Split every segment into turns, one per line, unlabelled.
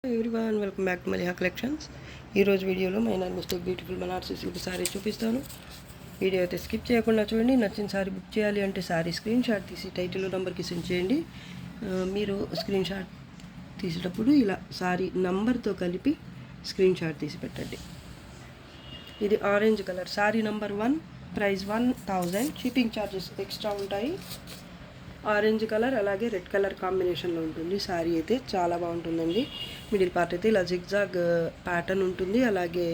Everyone welcome back to Maliha collections. ఈరోజు వీడియోలో minor mistake beautiful Banarasi silk sari చూపిస్తాను. వీడియో అయితే స్కిప్ చేయకుండా చూడండి. నచ్చిన సారీ బుక్ చేయాలి అంటే సారీ స్క్రీన్ షాట్ తీసి టైటిల్ నెంబర్కి సెండ్ చేయండి. మీరు స్క్రీన్ షాట్ తీసేటప్పుడు ఇలా సారీ నంబర్తో కలిపి స్క్రీన్ షాట్ తీసి పెట్టండి. ఇది orange colour sorry number 1, price 1000, shipping charges extra ఉంటాయి. ఆరెంజ్ కలర్ అలాగే రెడ్ కలర్ కాంబినేషన్లో ఉంటుంది. శారీ అయితే చాలా బాగుంటుందండి. మిడిల్ పార్ట్ అయితే ఇలా జిగ్జాగ్ ప్యాటర్న్ ఉంటుంది. అలాగే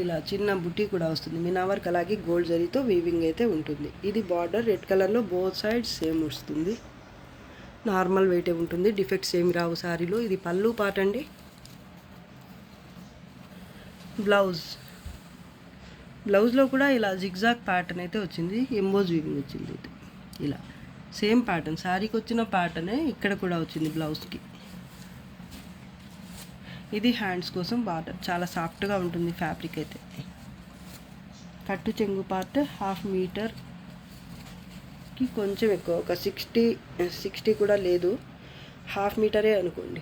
ఇలా చిన్న బుట్టి కూడా వస్తుంది. మీనా వర్క్ అలాగే గోల్డ్ జరీతో వీవింగ్ అయితే ఉంటుంది. ఇది బార్డర్ రెడ్ కలర్లో బోత్ సైడ్స్ సేమ్ వస్తుంది. నార్మల్ వెయిటే ఉంటుంది. డిఫెక్ట్స్ ఏమి రావు శారీలో. ఇది పళ్ళు పార్ట్ అండి. బ్లౌజ్లో కూడా ఇలా జిగ్జాగ్ ప్యాటర్న్ అయితే వచ్చింది. ఎంబోజ్ వీవింగ్ వచ్చింది. ఇలా సేమ్ ప్యాటర్న్ శారీకి వచ్చిన ప్యాటర్నే ఇక్కడ కూడా వచ్చింది బ్లౌజ్కి. ఇది హ్యాండ్స్ కోసం బార్డర్ చాలా సాఫ్ట్గా ఉంటుంది ఫ్యాబ్రిక్ అయితే. కట్టు చెంగు పార్ట్ 1/2 మీటర్కి కొంచెం ఎక్కువ, ఒక 60 కూడా లేదు, 1/2 మీటరే అనుకోండి.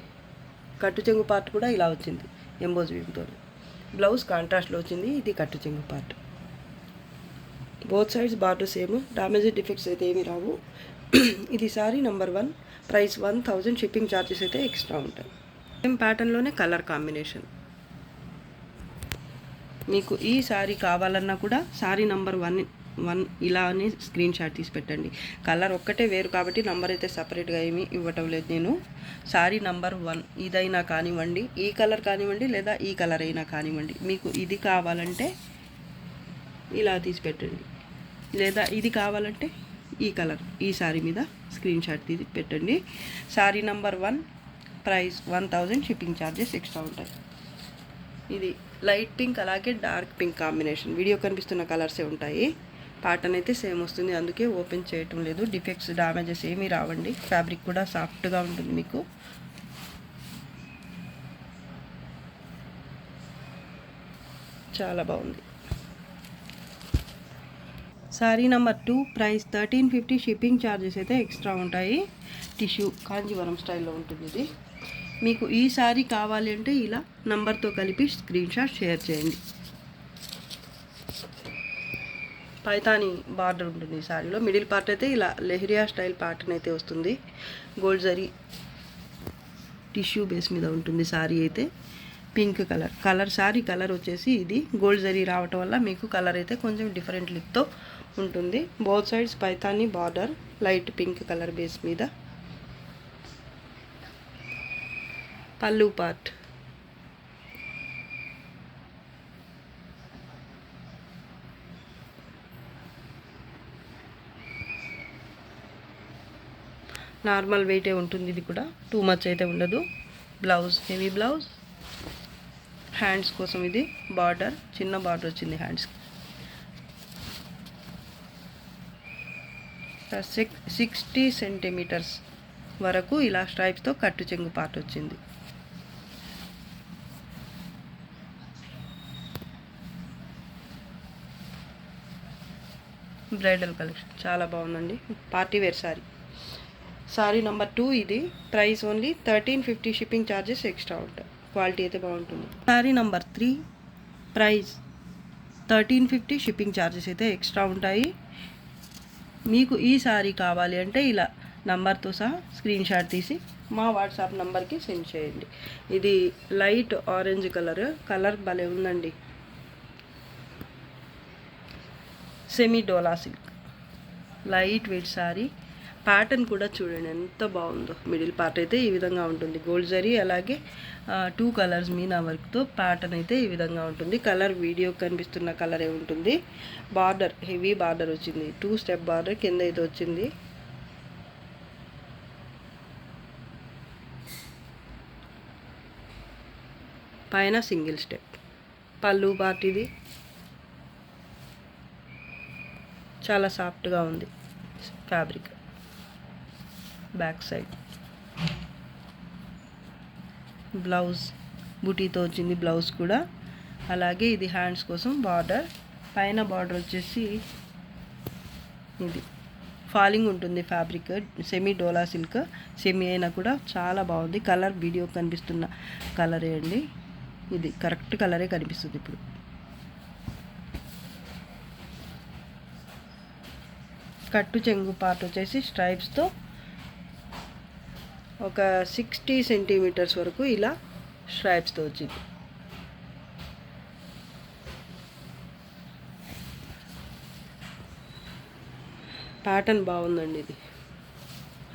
కట్టు చెంగు పార్ట్ కూడా ఇలా వచ్చింది ఎంబోజ్ వీవింగ్తో. బ్లౌజ్ కాంట్రాస్ట్లో వచ్చింది. ఇది కట్టు చెంగు part. Both sides border same. Damage defects అయితే ఏమి రావు. ఇది sari number 1, price 1000, shipping charges అయితే ఎక్స్ట్రా ఉంటాయి. సేమ్ ప్యాటర్న్లోనే కలర్ కాంబినేషన్. మీకు ఈ సారీ కావాలన్నా కూడా సారీ నంబర్ 1 ఇలానే స్క్రీన్ షాట్ తీసి పెట్టండి. కలర్ ఒక్కటే వేరు కాబట్టి నంబర్ అయితే సపరేట్గా ఏమీ ఇవ్వటం లేదు నేను. సారీ నంబర్ 1 ఇదైనా కానివ్వండి, ఈ కలర్ కానివ్వండి, లేదా ఈ కలర్ అయినా కానివ్వండి. మీకు ఇది కావాలంటే ఇలా తీసి పెట్టండి, లేదా ఇది కావాలంటే ఈ కలర్ ఈ సారీ మీద స్క్రీన్ షాట్ తీసి పెట్టండి. Sari number 1, price 1000, shipping charges extra ఉంటాయి. ఇది లైట్ పింక్ అలాగే డార్క్ పింక్ కాంబినేషన్. వీడియో కనిపిస్తున్న కలర్సే ఉంటాయి. ప్యాటర్న్ అయితే సేమ్ వస్తుంది, అందుకే ఓపెన్ చేయటం లేదు. డిఫెక్ట్స్ డ్యామేజెస్ ఏమీ రావండి. ఫ్యాబ్రిక్ కూడా సాఫ్ట్గా ఉంటుంది మీకు. చాలా బాగుంది. Sorry number 2, price 1350, shipping charges అయితే ఎక్స్ట్రా ఉంటాయి. టిష్యూ కాంజీవరం స్టైల్లో ఉంటుంది ఇది. మీకు ఈ సారీ కావాలి అంటే ఇలా నంబర్తో కలిపి స్క్రీన్ షాట్ షేర్ చేయండి. పైతాని బార్డర్ ఉంటుంది ఈ సారీలో. మిడిల్ పార్ట్ అయితే ఇలా లెహరియా స్టైల్ ప్యాటర్న్ అయితే వస్తుంది. గోల్డ్ జరీ టిష్యూ బేస్ మీద ఉంటుంది సారీ అయితే. పింక్ కలర్ సారీ కలర్ వచ్చేసి ఇది గోల్డ్ జరీ రావటం వల్ల మీకు కలర్ అయితే కొంచెం డిఫరెంట్ లుక్తో ఉంటుంది. Both sides Paithani border light pink colour base మీద. పళ్ళు పార్ట్ నార్మల్ వెయిటే ఉంటుంది. ఇది కూడా టూ మచ్ అయితే ఉండదు. Blouse heavy blouse. హ్యాండ్స్ కోసం ఇది బార్డర్, చిన్న బార్డర్ వచ్చింది హ్యాండ్స్కి. 60 సెంటీమీటర్స్ వరకు ఇలా స్ట్రైప్స్తో కట్టు చెంగు పార్ట్ వచ్చింది. బ్రైడల్ కలెక్షన్ చాలా బాగుందండి. పార్టీ వేర్ సారీ నంబర్ 2 ఇది. Price only 1350, shipping charges extra ఉంటాయి. క్వాలిటీ అయితే బాగుంటుంది. Sorry number 3, price 1350, shipping charges అయితే ఎక్స్ట్రా ఉంటాయి. మీకు ఈ సారీ కావాలి అంటే ఇలా నంబర్తో సహా స్క్రీన్ షాట్ తీసి మా వాట్సాప్ నంబర్కి సెండ్ చేయండి. ఇది లైట్ ఆరెంజ్ కలర్ భలే ఉందండి. Semi dola silk light weight sari. Pattern కూడా చూడండి ఎంత బాగుందో. మిడిల్ పార్ట్ అయితే ఈ విధంగా ఉంటుంది. గోల్డ్ జరీ అలాగే 2 కలర్స్ మీనా వర్క్తో ప్యాటర్న్ అయితే ఈ విధంగా ఉంటుంది. కలర్ వీడియో కనిపిస్తున్న కలరే ఉంటుంది. బార్డర్ హెవీ బార్డర్ వచ్చింది. 2 స్టెప్ బార్డర్ కింద అయితే వచ్చింది. పైన సింగిల్ స్టెప్. పళ్ళు పార్ట్ ఇది. చాలా సాఫ్ట్గా ఉంది ఫ్యాబ్రిక్. బ్యాక్ సైడ్ బ్లౌజ్ బూటీతో వచ్చింది బ్లౌజ్ కూడా. అలాగే ఇది హ్యాండ్స్ కోసం బార్డర్. పైన బార్డర్ వచ్చేసి ఇది ఫాలింగ్ ఉంటుంది fabric, semi dola silk, semi అయినా కూడా చాలా బాగుంది. కలర్ వీడియో కనిపిస్తున్న కలరే అండి, ఇది కరెక్ట్ కలరే కనిపిస్తుంది ఇప్పుడు. కట్టు చెంగు పార్ట్ వచ్చేసి స్ట్రైప్స్తో ఒక 60 సెంటీమీటర్స్ వరకు ఇలా స్ట్రైప్స్తో వచ్చింది. ప్యాటర్న్ బాగుందండి ఇది.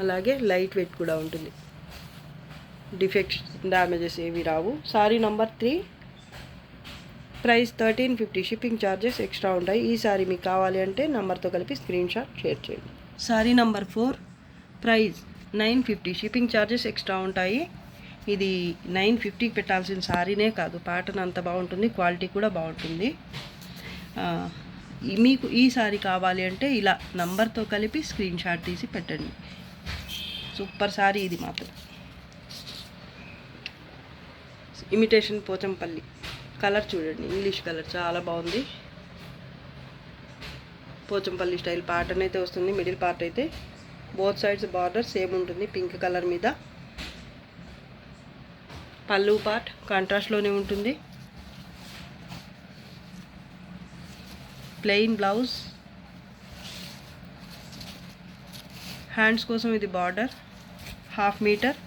అలాగే లైట్ వెయిట్ కూడా ఉంటుంది, డిఫెక్ట్స్ డ్యామేజెస్ ఏవి రావు. Sari number 3, price 1350, shipping charges extra ఉంటాయి. ఈ సారీ మీకు కావాలి అంటే నంబర్తో కలిపి స్క్రీన్ షాట్ షేర్ చేయండి. Sari number 4, price 950, shipping charges extra ఉంటాయి. ఇది 950 పెట్టాల్సిన సారీనే కాదు, ప్యాటర్న్ అంత బాగుంటుంది, క్వాలిటీ కూడా బాగుంటుంది. మీకు ఈ సారీ కావాలి అంటే ఇలా నంబర్తో కలిపి స్క్రీన్ షాట్ తీసి పెట్టండి. సూపర్ సారీ ఇది మాత్రం. ఇమిటేషన్ పోచంపల్లి కలర్ చూడండి, ఇంగ్లీష్ కలర్ చాలా బాగుంది. పోచంపల్లి స్టైల్ ప్యాటర్న్ అయితే వస్తుంది. మిడిల్ పార్ట్ అయితే బోత్ సైడ్స్ బార్డర్ సేమ్ ఉంటుంది, పింక్ కలర్ మీద. పళ్ళు పార్ట్ కాంట్రాస్ట్లోనే ఉంటుంది. ప్లెయిన్ బ్లౌజ్, హ్యాండ్స్ కోసం ఇది border, 1/2 metre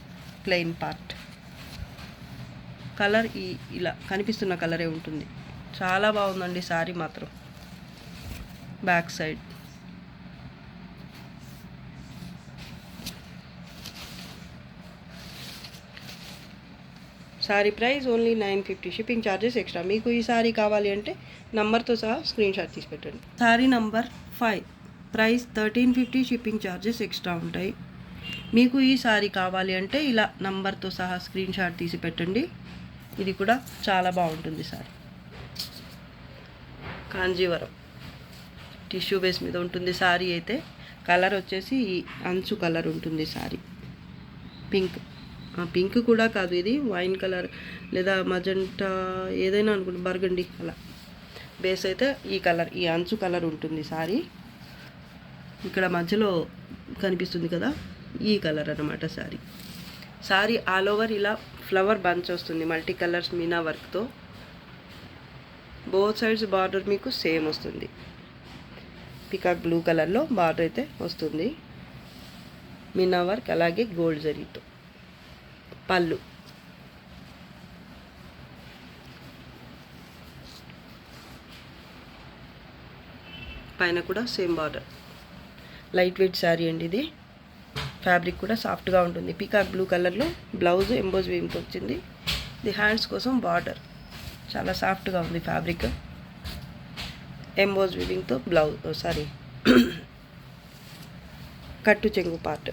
plain part. Colour ఇలా కనిపిస్తున్న కలరే ఉంటుంది. చాలా బాగుందండి సారీ మాత్రం. Back side sari price only 950, shipping charges extra. మీకు ఈ సారీ కావాలి అంటే నంబర్తో సహా స్క్రీన్ షాట్ తీసి పెట్టండి. Sari number 5, price 1350, shipping charges extra ఉంటాయి. మీకు ఈ సారీ కావాలి అంటే ఇలా నంబర్తో సహా స్క్రీన్ షాట్ తీసి పెట్టండి. ఇది కూడా చాలా బాగుంటుంది సారీ. కాంజీవరం టిష్యూ బేస్ మీద ఉంటుంది సారీ అయితే. కలర్ వచ్చేసి అంచు కలర్ ఉంటుంది సారీ. పింక్ కూడా కాదు, ఇది వైన్ కలర్ లేదా మజంటా ఏదైనా అనుకుంటే, బర్గండి అలా. బేస్ అయితే ఈ కలర్, ఈ అంచు కలర్ ఉంటుంది సారీ. ఇక్కడ మధ్యలో కనిపిస్తుంది కదా, ఈ కలర్ అన్నమాట సారీ. సారీ ఆల్ ఓవర్ ఇలా ఫ్లవర్ బంచ్ వస్తుంది, మల్టీ కలర్స్ మీనా వర్క్తో. బోత్ సైడ్స్ బార్డర్ మీకు సేమ్ వస్తుంది. పికాక్ బ్లూ కలర్లో బార్డర్ అయితే వస్తుంది, మీనా వర్క్, అలాగే గోల్డ్ జరీతో. పళ్ళు పైన కూడా same border. Light weight sari అండి ఇది. ఫ్యాబ్రిక్ కూడా సాఫ్ట్గా ఉంటుంది. పీకాక్ బ్లూ కలర్లో బ్లౌజ్ ఎంబోజ్ వీవింగ్తో వచ్చింది. ఇది హ్యాండ్స్ కోసం బార్డర్, చాలా సాఫ్ట్గా ఉంది ఫ్యాబ్రిక్. ఎంబోజ్ వీవింగ్తో బ్లౌజ్ కట్టు చెంగు పార్ట్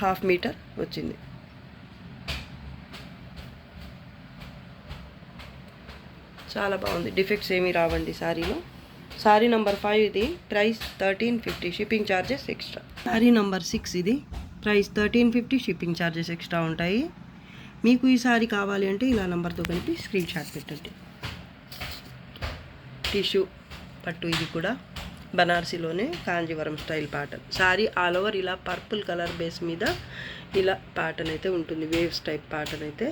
1/2 మీటర్ వచ్చింది. చాలా బాగుంది, డిఫెక్ట్స్ ఏమీ రావండి సారీలో. సారీ నంబర్ 5 ఇది, price 1350, shipping charges extra. Sorry number 6 ఇది, ప్రైస్ 1350, షిప్పింగ్ ఛార్జెస్ ఎక్స్ట్రా ఉంటాయి. మీకు ఈ సారీ కావాలి అంటే ఇలా నంబర్తో కలిపి స్క్రీన్ షాట్ పెట్టండి. టిష్యూ పట్టు, ఇది కూడా బనారసీలోనే Kanjeevaram style pattern. Sari all over ఇలా పర్పుల్ కలర్ బేస్ మీద ఇలా ప్యాటర్న్ అయితే ఉంటుంది, వేవ్స్ టైప్ ప్యాటర్న్ అయితే.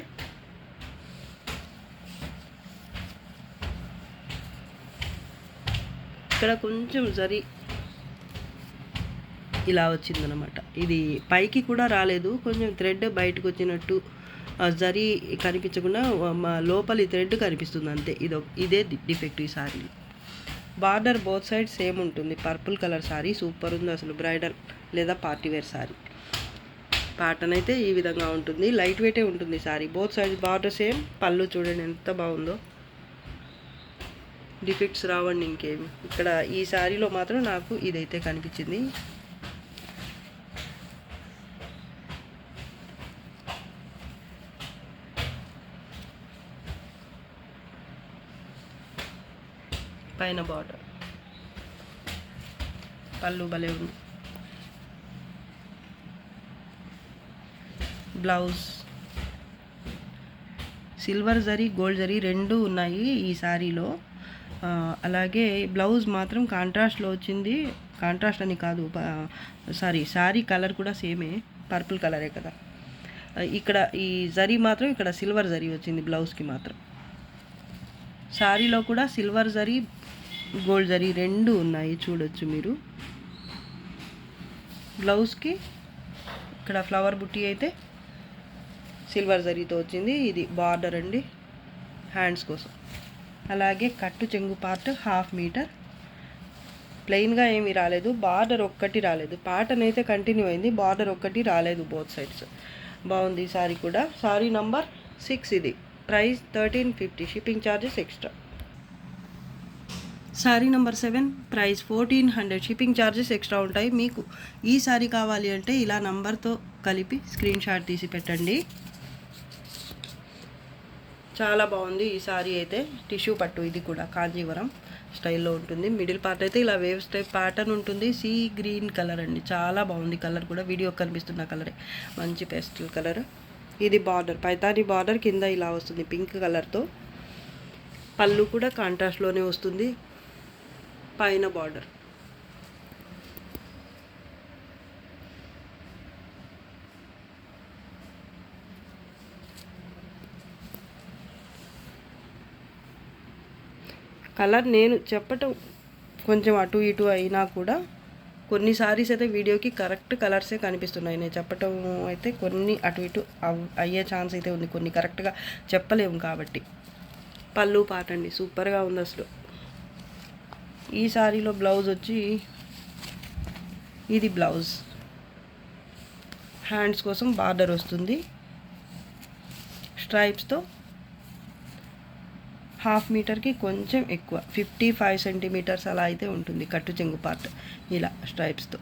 ఇక్కడ కొంచెం జరీ ఇలా వచ్చిందనమాట. ఇది పైకి కూడా రాలేదు, కొంచెం థ్రెడ్ బయటకు వచ్చినట్టు, జరీ కనిపించకుండా లోపలి థ్రెడ్ కనిపిస్తుంది అంతే. ఇదే డిఫెక్ట్ ఈ sorry. Border both side same ఉంటుంది, పర్పుల్ కలర్ సారీ. సూపర్ ఉంది అసలు, బ్రైడల్ లేదా పార్టీవేర్ సారీ. ప్యాటర్న్ అయితే ఈ విధంగా ఉంటుంది, లైట్ వెయిటే ఉంటుంది sorry. Both side border same. పళ్ళు చూడండి ఎంత బాగుందో, డిఫెక్ట్స్ రావండి ఇంకేమి. ఇక్కడ ఈ శారీలో మాత్రం నాకు ఇదైతే కనిపించింది. పైన బార్డర్, పళ్ళు భలే ఉంది. Blouse silver zari, gold zari రెండు ఉన్నాయి ఈ శారీలో. అలాగే బ్లౌజ్ మాత్రం కాంట్రాస్ట్లో వచ్చింది, కాంట్రాస్ట్ అని కాదు, సారీ కలర్ కూడా సేమే, పర్పుల్ కలరే కదా. ఇక్కడ ఈ జరీ మాత్రం ఇక్కడ సిల్వర్ జరీ వచ్చింది బ్లౌజ్కి మాత్రం. శారీలో కూడా సిల్వర్ జరీ గోల్డ్ జరీ రెండు ఉన్నాయి, చూడొచ్చు మీరు. బ్లౌజ్కి ఇక్కడ ఫ్లవర్ బుట్టి అయితే సిల్వర్ జరీతో వచ్చింది. ఇది బార్డర్ అండి హ్యాండ్స్ కోసం. అలాగే కట్టు చెంగు పార్ట్ 1/2 మీటర్. ప్లెయిన్గా ఏమీ రాలేదు, బార్డర్ ఒక్కటి రాలేదు. ప్యాటర్న్ అయితే కంటిన్యూ అయింది, బార్డర్ ఒక్కటి రాలేదు బోత్ సైడ్స్. బాగుంది ఈ సారీ కూడా. సారీ నంబర్ 6 ఇది. Price 1350, shipping charges extra. Sorry number 7 price 1400, shipping charges extra ఉంటాయి. మీకు ఈ సారీ కావాలి అంటే ఇలా నంబర్తో కలిపి స్క్రీన్ షాట్ తీసి పెట్టండి. చాలా బాగుంది ఈ సారీ అయితే. టిష్యూ పట్టు, ఇది కూడా కాంజీవరం స్టైల్లో ఉంటుంది. మిడిల్ పార్ట్ అయితే ఇలా వేవ్స్ టైప్ ప్యాటర్న్ ఉంటుంది. సీ గ్రీన్ కలర్ అండి, చాలా బాగుంది కలర్ కూడా. వీడియో కనిపిస్తున్న కలరే, మంచి పేస్టల్ కలర్. ఇది బార్డర్, పైతాని బార్డర్ కింద ఇలా వస్తుంది పింక్ కలర్తో. పళ్ళు కూడా కాంట్రాస్ట్లోనే వస్తుంది. పైన బార్డర్. కలర్ నేను చెప్పటం కొంచెం అటు ఇటు అయినా కూడా కొన్ని సారీస్ అయితే వీడియోకి కరెక్ట్ కలర్సే కనిపిస్తున్నాయి. నేను చెప్పటం అయితే కొన్ని అటు ఇటు అయ్యే ఛాన్స్ అయితే ఉంది, కొన్ని కరెక్ట్గా చెప్పలేము కాబట్టి. పళ్ళు పాట అండి, సూపర్గా ఉంది అసలు. ఈ సారీలో బ్లౌజ్ వచ్చి ఇది బ్లౌజ్. హ్యాండ్స్ కోసం బార్డర్ వస్తుంది స్ట్రైప్స్తో. 1/2 మీటర్కి కొంచెం ఎక్కువ, 55 సెంటీమీటర్స్ అలా అయితే ఉంటుంది కట్టు చెంగు పార్ట్, ఇలా స్ట్రైప్స్తో.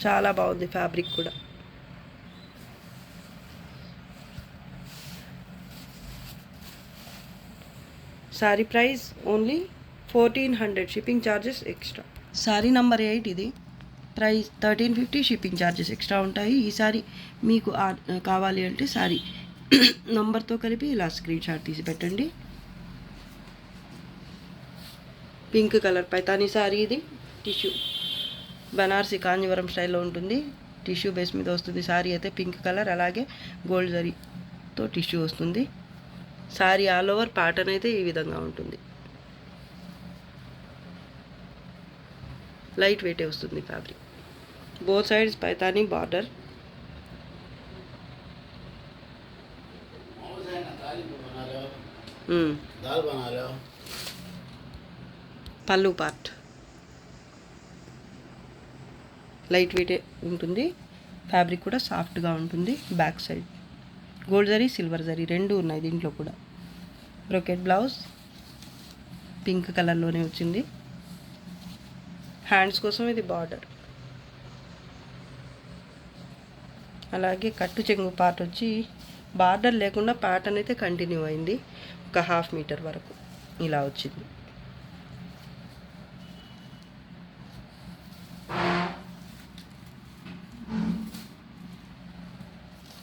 చాలా బాగుంది ఫ్యాబ్రిక్ కూడా. Sorry price only 1400, shipping charges extra. Sorry number 8 ఇది. ప్రైస్ 1350, షిప్పింగ్ ఛార్జెస్ ఎక్స్ట్రా ఉంటాయి. ఈ సారీ మీకు కావాలి అంటే సారీ నంబర్తో కలిపి ఇలా స్క్రీన్ షాట్ తీసి పెట్టండి. పింక్ కలర్ పైతానీ సారీ ఇది. టిష్యూ బనారసి కాంజీవరం స్టైల్లో ఉంటుంది. టిష్యూ బేస్ మీద వస్తుంది సారీ అయితే. పింక్ కలర్ అలాగే గోల్డ్ జరీతో టిష్యూ వస్తుంది. సారీ ఆల్ ఓవర్ ప్యాటర్న్ అయితే ఈ విధంగా ఉంటుంది. లైట్ వెయిటే వస్తుంది fabric. Both sides Paithani border. పళ్ళు పార్ట్ లైట్ వెయిటే ఉంటుంది. ఫ్యాబ్రిక్ కూడా సాఫ్ట్గా ఉంటుంది. Back side gold zari silver zari రెండు ఉన్నాయి దీంట్లో కూడా. బ్రోకెట్ బ్లౌజ్ పింక్ కలర్లోనే వచ్చింది. హ్యాండ్స్ కోసం ఇది బార్డర్. అలాగే కట్టు చెంగు పార్ట్ వచ్చి బార్డర్ లేకుండా ప్యాటర్న్ అయితే కంటిన్యూ అయింది. ఒక 1/2 మీటర్ వరకు ఇలా వచ్చింది.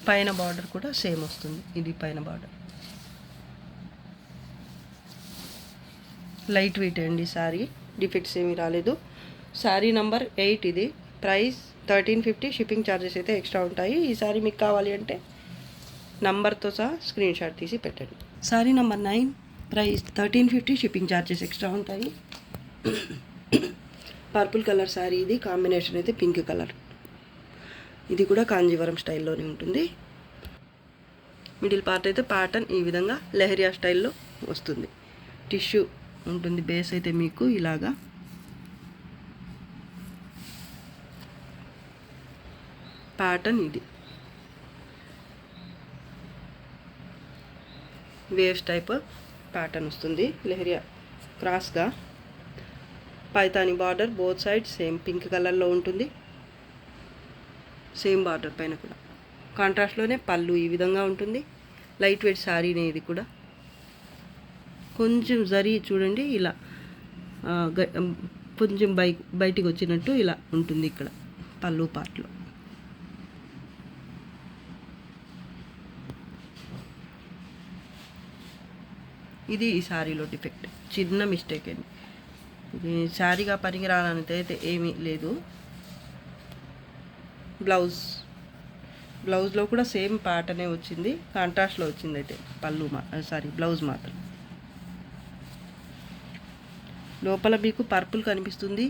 పైన బార్డర్ కూడా సేమ్ వస్తుంది. ఇది పైన బార్డర్. లైట్ వెయిట్ అండి సారీ, డిఫెక్ట్స్ ఏమీ రాలేదు. సారీ నంబర్ 8 ఇది. ప్రైస్ 1350, షిప్పింగ్ ఛార్జెస్ అయితే ఎక్స్ట్రా ఉంటాయి. ఈ సారీ మీకు కావాలి అంటే నంబర్తో సహా స్క్రీన్ షాట్ తీసి పెట్టండి. Sari number 9 price 1350, shipping charges extra ఉంటాయి. పర్పుల్ కలర్ సారీ ఇది. కాంబినేషన్ అయితే పింక్ కలర్. ఇది కూడా కాంజీవరం స్టైల్లోనే ఉంటుంది. మిడిల్ పార్ట్ అయితే ప్యాటర్న్ ఈ విధంగా లెహరియా స్టైల్లో వస్తుంది. టిష్యూ ఉంటుంది బేస్ అయితే మీకు ఇలాగా. ప్యాటర్న్ ఇది వేవ్స్ టైప్ ప్యాటర్న్ వస్తుంది. లెహరియా క్రాస్గా Paithani border both side same pink కలర్లో ఉంటుంది. సేమ్ బార్డర్ పైన కూడా కాంట్రాస్ట్లోనే పళ్ళు ఈ విధంగా ఉంటుంది. లైట్ వెయిట్ శారీనే ఇది కూడా. కొంచెం జరీ చూడండి ఇలా కొంచెం బయటికి వచ్చినట్టు ఇలా ఉంటుంది ఇక్కడ పళ్ళు పార్ట్లో. ఇది ఈ శారీలో డిఫెక్ట్, చిన్న మిస్టేక్ అండి. ఇది శారీగా పనికిరానంత అయితే ఏమీ లేదు. బ్లౌజ్లో కూడా సేమ్ ప్యాటర్నే వచ్చింది, కాంట్రాస్ట్లో వచ్చింది అయితే బ్లౌజ్ మాత్రం. లోపల మీకు పర్పుల్ కనిపిస్తుంది,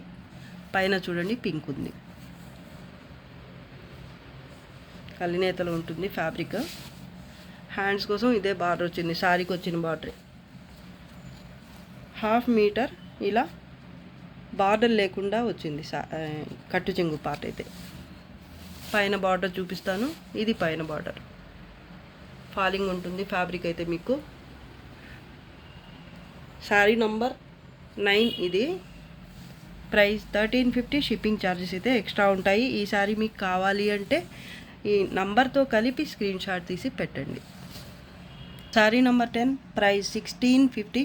పైన చూడండి పింక్ ఉంది. కలినేతలో ఉంటుంది ఫ్యాబ్రిక్. హ్యాండ్స్ కోసం ఇదే బార్డర్ వచ్చింది, శారీకి వచ్చిన బార్డరే. 1/2 మీటర్ ఇలా బార్డర్ లేకుండా వచ్చింది కట్టు చెంగు పార్ట్ అయితే. పైన బార్డర్ చూపిస్తాను, ఇది పైన బార్డర్. ఫాలింగ్ ఉంటుంది ఫ్యాబ్రిక్ అయితే మీకు. శారీ నంబర్ 9 ఇది. ప్రైస్ 1350. షిప్పింగ్ ఛార్జెస్ అయితే ఎక్స్ట్రా ఉంటాయి. ఈ శారీ మీకు కావాలి అంటే ఈ నంబర్తో కలిపి స్క్రీన్ షాట్ తీసి పెట్టండి. Sari number 10 price 1650.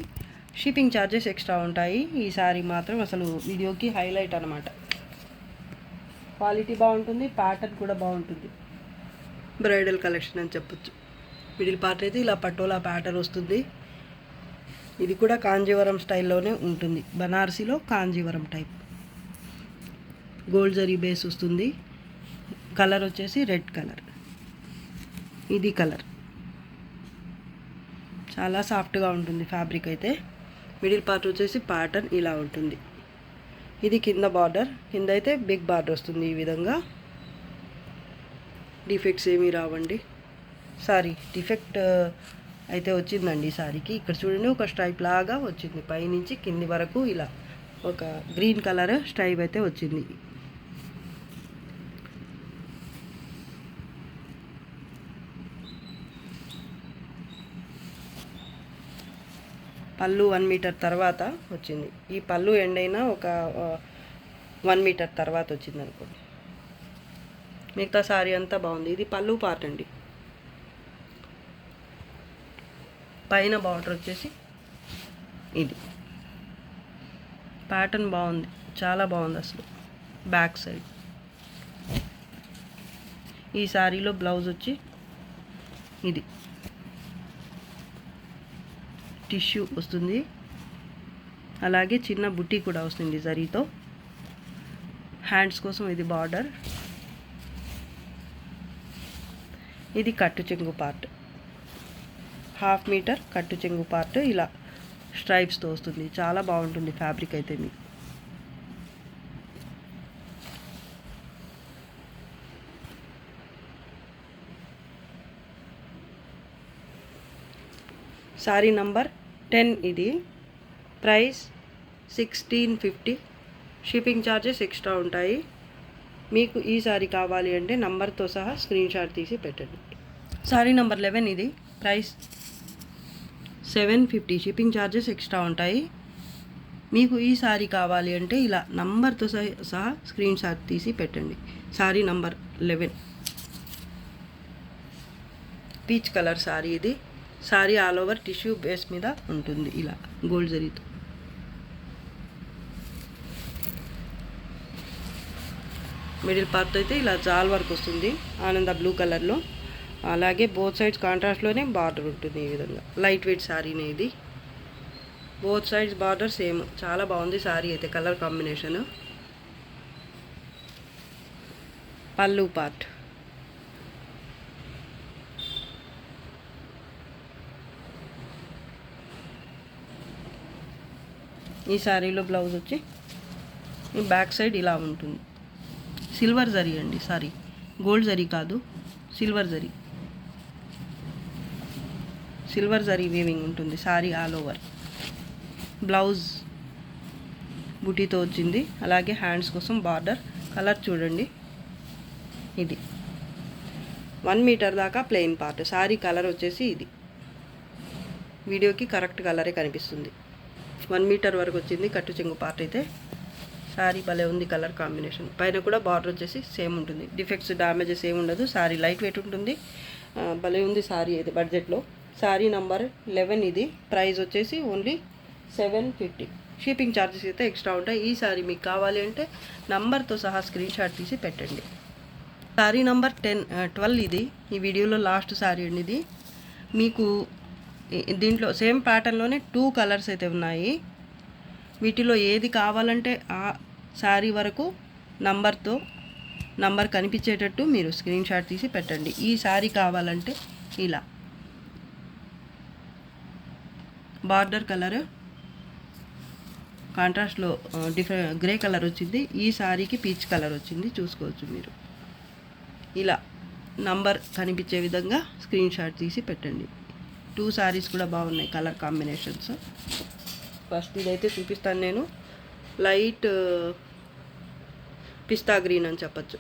Shipping charges extra ఉంటాయి. ఈ శారీ మాత్రం అసలు వీడియోకి హైలైట్ అనమాట. క్వాలిటీ బాగుంటుంది, ప్యాటర్న్ కూడా బాగుంటుంది. బ్రైడల్ కలెక్షన్ అని చెప్పొచ్చు. మిడిల్ పార్ట్ అయితే ఇలా పటోలా ప్యాటర్న్ వస్తుంది. ఇది కూడా కాంజీవరం స్టైల్లోనే ఉంటుంది, బనారసీలో Kanjeevaram type. Gold zari base వస్తుంది. కలర్ వచ్చేసి రెడ్ కలర్. ఇది కలర్ చాలా సాఫ్ట్గా ఉంటుంది ఫ్యాబ్రిక్ అయితే. మిడిల్ పార్ట్ వచ్చేసి ప్యాటర్న్ ఇలా ఉంటుంది. ఇది కింద బార్డర్, కింద అయితే బిగ్ బార్డర్ వస్తుంది. ఈ విధంగా డిఫెక్ట్స్ ఏమీ రావండి. డిఫెక్ట్ అయితే వచ్చిందండి ఈ సారీకి. ఇక్కడ చూడండి ఒక స్ట్రైప్ లాగా వచ్చింది, పైనుంచి కింది వరకు ఇలా ఒక గ్రీన్ కలర్ స్ట్రైప్ అయితే వచ్చింది. పళ్ళు 1 మీటర్ తర్వాత వచ్చింది. ఈ పళ్ళు ఎండ్ అయినా ఒక 1 మీటర్ తర్వాత వచ్చింది అనుకోండి. మిగతా సారీ అంతా బాగుంది. ఇది పళ్ళు పార్ట్ అండి. పైన బార్డర్ వచ్చేసి ఇది. ప్యాటర్న్ బాగుంది, చాలా బాగుంది అసలు. బ్యాక్ సైడ్ ఈ సారీలో బ్లౌజ్ వచ్చి ఇది టిష్యూ వస్తుంది, అలాగే చిన్న బుట్టి కూడా వస్తుంది జరీతో. హ్యాండ్స్ కోసం ఇది బార్డర్. ఇది కట్టు చెంగు పార్ట్, 1/2 మీటర్ కట్టు చెంగు పార్ట్ ఇలా స్ట్రైప్స్తో వస్తుంది. చాలా బాగుంటుంది ఫ్యాబ్రిక్ అయితే మీకు. సారీ నంబర్ 10 ఇది. ప్రైస్ 1650. షిప్పింగ్ ఛార్జెస్ ఎక్స్ట్రా ఉంటాయి. మీకు ఈ సారీ కావాలి అంటే నంబర్తో సహా స్క్రీన్ షాట్ తీసి పెట్టండి. సారీ నంబర్ 11 ఇది. ప్రైస్ 750. షిప్పింగ్ ఛార్జెస్ ఎక్స్ట్రా ఉంటాయి. మీకు ఈ సారీ కావాలి అంటే ఇలా నంబర్తో సహా స్క్రీన్ షాట్ తీసి పెట్టండి. Sari number 11 peach colour sari ఇది. Sari all over tissue base మీద ఉంటుంది ఇలా గోల్డ్ జరీతో. మిడిల్ పార్ట్ అయితే ఇలా జాల్ వర్క్ వస్తుంది ఆనంద బ్లూ కలర్లో. అలాగే బోత్ సైడ్స్ కాంట్రాస్ట్లోనే బార్డర్ ఉంటుంది ఈ విధంగా. లైట్ వెయిట్ సారీనే ఇది. Both sides border same. చాలా బాగుంది సారీ అయితే, కలర్ కాంబినేషన్. పళ్ళు పార్ట్ ఈ శారీలో బ్లౌజ్ వచ్చి ఈ బ్యాక్ సైడ్ ఇలా ఉంటుంది. సిల్వర్ జరీ అండి, సారీ గోల్డ్ జరీ కాదు, silver zari. Silver zari weaving ఉంటుంది సారీ ఆల్ ఓవర్. బ్లౌజ్ బుటీతో వచ్చింది. అలాగే హ్యాండ్స్ కోసం బార్డర్. కలర్ చూడండి, ఇది 1 మీటర్ దాకా ప్లెయిన్ పార్ట్. సారీ కలర్ వచ్చేసి ఇది. వీడియోకి కరెక్ట్ కలరే కనిపిస్తుంది. 1 మీటర్ వరకు వచ్చింది కట్టు చెంగు పార్ట్ అయితే. సారీ భలే ఉంది కలర్ కాంబినేషన్. పైన కూడా బార్డర్ వచ్చేసి సేమ్ ఉంటుంది. డిఫెక్ట్స్ డ్యామేజెస్ ఏమి ఉండదు. సారీ లైట్ వెయిట్ ఉంటుంది. భలే ఉంది సారీ అయితే బడ్జెట్లో. సారీ నంబర్ 11 ఇది. ప్రైస్ వచ్చేసి ఓన్లీ 750. షిప్పింగ్ ఛార్జెస్ అయితే ఎక్స్ట్రా ఉంటాయి. ఈ సారీ మీకు కావాలి అంటే నంబర్తో సహా స్క్రీన్ షాట్ తీసి పెట్టండి. సారీ నంబర్ 12 ఇది. ఈ వీడియోలో లాస్ట్ సారీ అండి ఇది. మీకు దీంట్లో సేమ్ ప్యాటర్న్లోనే 2 కలర్స్ అయితే ఉన్నాయి. వీటిలో ఏది కావాలంటే ఆ శారీ వరకు నంబర్ కనిపించేటట్టు మీరు స్క్రీన్ షాట్ తీసి పెట్టండి. ఈ శారీ కావాలంటే ఇలా బార్డర్ కలర్ కాంట్రాస్ట్లో గ్రే కలర్ వచ్చింది. ఈ శారీకి పీచ్ కలర్ వచ్చింది, చూసుకోవచ్చు మీరు. ఇలా నంబర్ కనిపించే విధంగా స్క్రీన్ షాట్ తీసి పెట్టండి. 2 శారీస్ కూడా బాగున్నాయి కలర్ కాంబినేషన్స్. ఫస్ట్ ఇదైతే చూపిస్తాను నేను. లైట్ పిస్తా గ్రీన్ అని చెప్పచ్చు,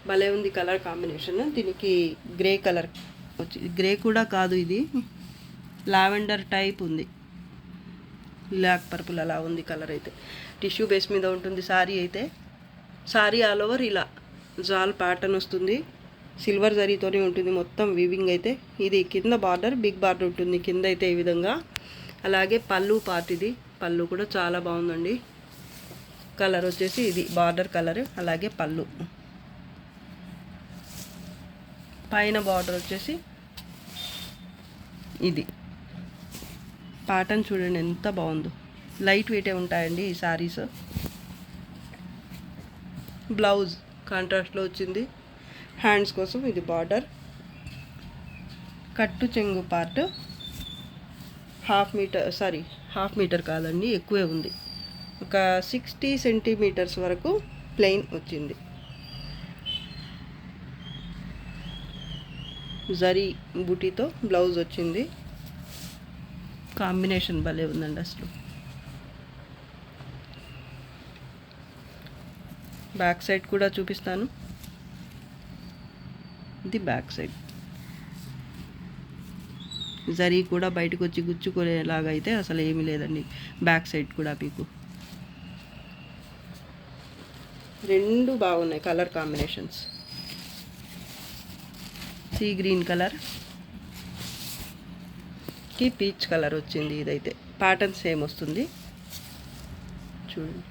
భలే ఉంది కలర్ కాంబినేషన్. దీనికి గ్రే కలర్ వచ్చి, గ్రే కూడా కాదు, ఇది లావెండర్ టైప్ ఉంది, బ్లాక్ పర్పుల్ అలా ఉంది కలర్. అయితే టిష్యూ బేస్ మీద ఉంటుంది శారీ. అయితే శారీ ఆల్ ఓవర్ ఇలా జాల్ ప్యాటర్న్ వస్తుంది, సిల్వర్ జరీతోనే ఉంటుంది మొత్తం వీవింగ్. అయితే ఇది కింద బార్డర్ బిగ్ బార్డర్ ఉంటుంది కింద అయితే ఈ విధంగా. అలాగే పళ్ళు పార్ట్, ఇది పళ్ళు కూడా చాలా బాగుందండి. కలర్ వచ్చేసి ఇది బార్డర్ కలర్, అలాగే పళ్ళు. పైన బార్డర్ వచ్చేసి ఇది ప్యాటర్న్ చూడండి ఎంత బాగుందో. లైట్ వెయిటే ఉంటాయండి ఈ శారీస్. బ్లౌజ్ కాంట్రాస్ట్లో వచ్చింది. హ్యాండ్స్ కోసం ఇది బార్డర్. కట్టు చెంగు పార్ట్ హాఫ్ మీటర్ కాదండి, ఎక్కువే ఉంది. ఒక 60 సెంటీమీటర్స్ వరకు ప్లెయిన్ వచ్చింది. జరీ బూటీతో బ్లౌజ్ వచ్చింది. కాంబినేషన్ భలే ఉందండి అసలు. బ్యాక్ సైడ్ కూడా చూపిస్తాను. ఇది బ్యాక్ సైడ్. జరీ కూడా బయటకు వచ్చి గుచ్చుకునేలాగా అయితే అసలు ఏమీ లేదండి. బ్యాక్ సైడ్ కూడా మీకు 2 బాగున్నాయి colour combinations. Sea green colour కి పీచ్ కలర్ వచ్చింది. ఇదైతే ప్యాటర్న్ సేమ్ వస్తుంది చూడండి.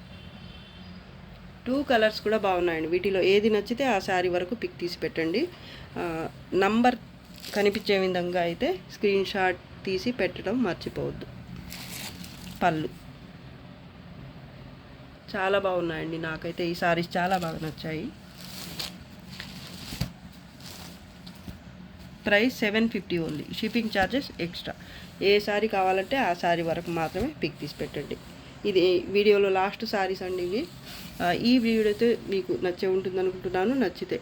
2 కలర్స్ కూడా బాగున్నాయండి. వీటిలో ఏది నచ్చితే ఆ శారీ వరకు పిక్ తీసి పెట్టండి. నంబర్ కనిపించే విధంగా అయితే స్క్రీన్ షాట్ తీసి పెట్టడం మర్చిపోవద్దు. పళ్ళు చాలా బాగున్నాయండి. నాకైతే ఈ శారీస్ చాలా బాగా నచ్చాయి. Price 750 only. Shipping charges extra. ఏ శారీ కావాలంటే ఆ శారీ వరకు మాత్రమే పిక్ తీసి పెట్టండి. ఇది వీడియోలో లాస్ట్ శారీస్ అండి ఇవి. ఈ వీడియో అయితే మీకు నచ్చే ఉంటుంది అనుకుంటున్నాను. నచ్చితే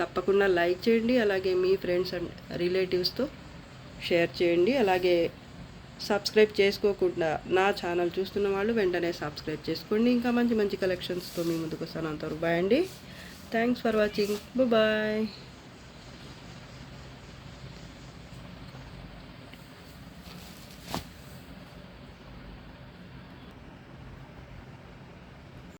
తప్పకుండా లైక్ చేయండి. అలాగే మీ ఫ్రెండ్స్ అండ్ రిలేటివ్స్తో షేర్ చేయండి. అలాగే సబ్స్క్రైబ్ చేసుకోకుండా నా ఛానల్ చూస్తున్న వాళ్ళు వెంటనే సబ్స్క్రైబ్ చేసుకోండి. ఇంకా మంచి మంచి కలెక్షన్స్తో మీ ముందుకు వస్తాను. అంతవరకు బాయ్ అండి. Thanks for watching. బాయ్.